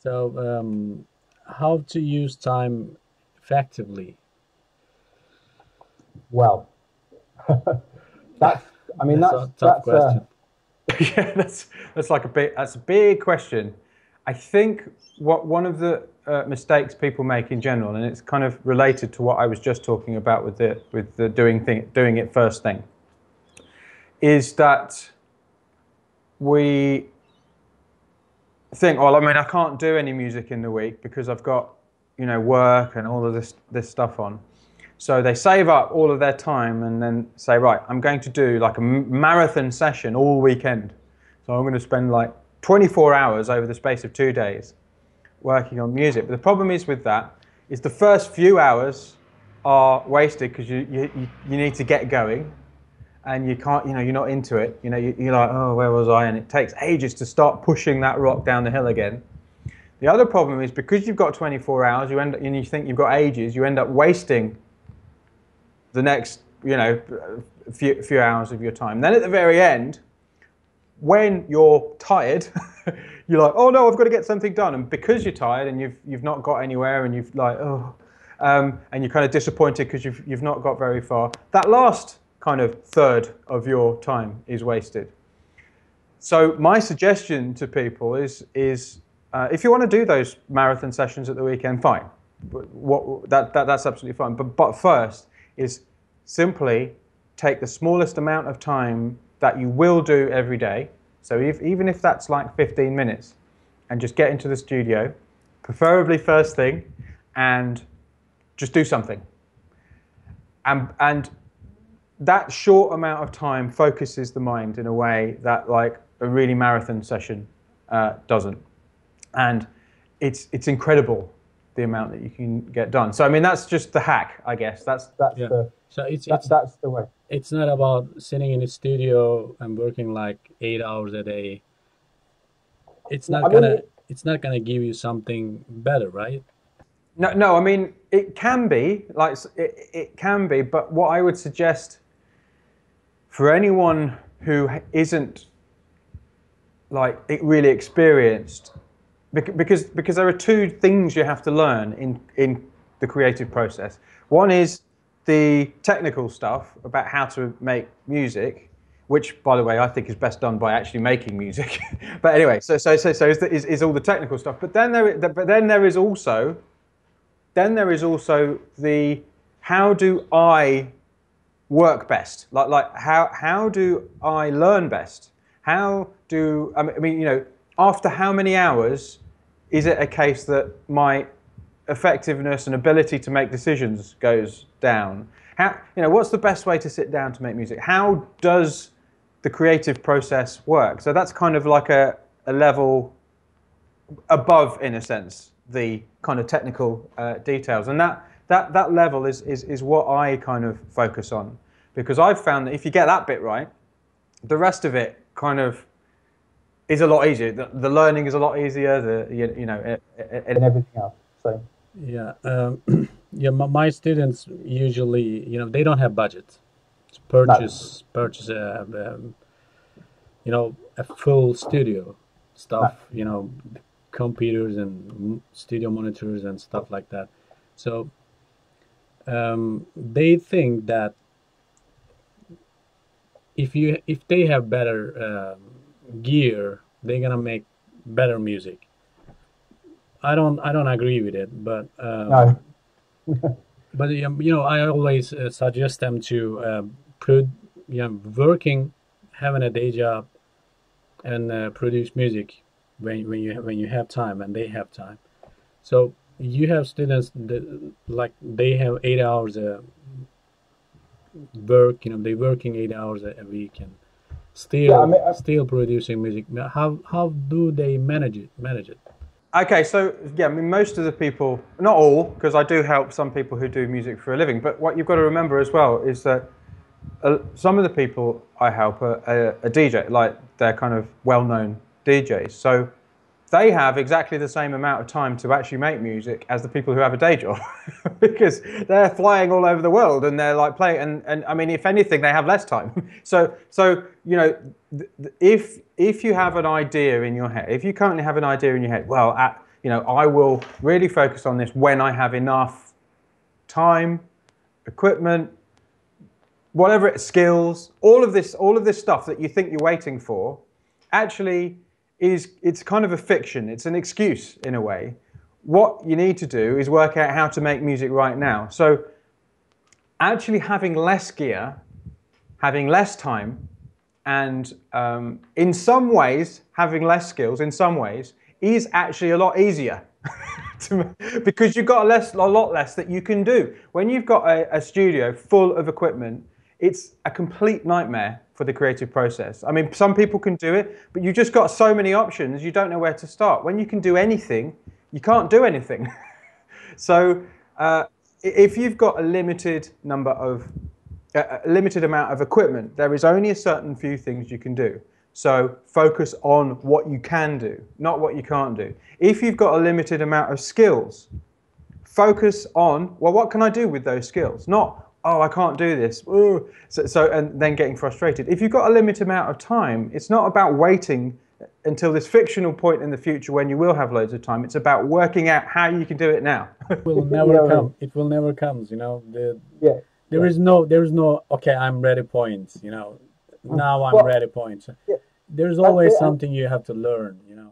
So, how to use time effectively? Well, that's, I mean, That's a tough question. Yeah, that's a big question. I think what one of the mistakes people make in general, and it's kind of related to what I was just talking about with the doing it first thing, is that we think, well, I mean, I can't do any music in the week because I've got, work and all of this stuff on. So they save up all of their time and then say, right, I'm going to do like a marathon session all weekend. So I'm going to spend like 24 hours over the space of 2 days working on music. But the problem is with that is the first few hours are wasted because you need to get going and you can't, you're not into it. You're like, oh, where was I? And it takes ages to start pushing that rock down the hill again. The other problem is because you've got 24 hours, and you think you've got ages, you end up wasting the next, few hours of your time. Then at the very end, when you're tired, you're like, oh no, I've got to get something done. And because you're tired and you've not got anywhere, and you've like, and you're kind of disappointed because you've not got very far. That last kind of third of your time is wasted. So my suggestion to people is if you want to do those marathon sessions at the weekend, fine. That's absolutely fine. But first is simply take the smallest amount of time that you will do every day. So even if that's like 15 minutes, and just get into the studio, preferably first thing, and just do something. And that short amount of time focuses the mind in a way that like a really marathon session doesn't. And it's incredible the amount that you can get done. So I mean that's just the hack, I guess. That's Yeah. the So that's the way. it's not about sitting in the studio and working like 8 hours a day. It's No, not I gonna mean, it's not gonna give you something better, right? no. I mean it can be like it can be, but what I would suggest for anyone who isn't like it really experienced, because there are two things you have to learn in the creative process. One is the technical stuff about how to make music, which, by the way, I think is best done by actually making music. But anyway, so is all the technical stuff. But then there is also the how do I work best? Like how do I learn best? How do I mean after how many hours is it a case that my effectiveness and ability to make decisions goes down? How what's the best way to sit down to make music? How does the creative process work? So that's kind of like a level above, in a sense, the kind of technical details, and that level is what I kind of focus on, because I've found that if you get that bit right, the rest of it kind of is a lot easier. The learning is a lot easier. and everything else. So Yeah. Yeah. My students usually, they don't have budget to no, purchase a full studio no. stuff. Computers and studio monitors and stuff like that. So they think that if they have better gear, they're gonna make better music. I don't agree with it, but No, I always suggest them to put working, having a day job, and produce music when you have time and they have time. So you have students that like they have 8 hours work. They working 8 hours a week and yeah. I still mean, still producing music. Now, how do they manage it? Okay, so yeah, I mean, most of the people, not all, because I do help some people who do music for a living, but what you've got to remember as well is that some of the people I help are a DJ, like they're kind of well-known DJs. So they have exactly the same amount of time to actually make music as the people who have a day job because they're flying all over the world and they're like playing and I mean if anything they have less time. So if you have an idea in your head, if you currently have an idea in your head, well You know, I will really focus on this when I have enough time, equipment, whatever skills, all of this stuff that you think you're waiting for, actually it's kind of a fiction. It's an excuse in a way. What you need to do is work out how to make music right now. So actually having less gear, having less time, and in some ways having less skills in some ways is actually a lot easier because you've got a lot less that you can do. When you've got a studio full of equipment, it's a complete nightmare for the creative process. I mean, some people can do it, but you've just got so many options, you don't know where to start. When you can do anything, you can't do anything. So if you've got a limited amount of equipment, there is only a certain few things you can do. So focus on what you can do, not what you can't do. If you've got a limited amount of skills, focus on, well, what can I do with those skills? Not, oh, I can't do this. And then getting frustrated. If you've got a limited amount of time, it's not about waiting until this fictional point in the future when you will have loads of time. It's about working out how you can do it now. It will never come. It will never come. You know, there is no. Okay, I'm ready. Points. You know, now I'm ready. Points. There's always something you have to learn. You know.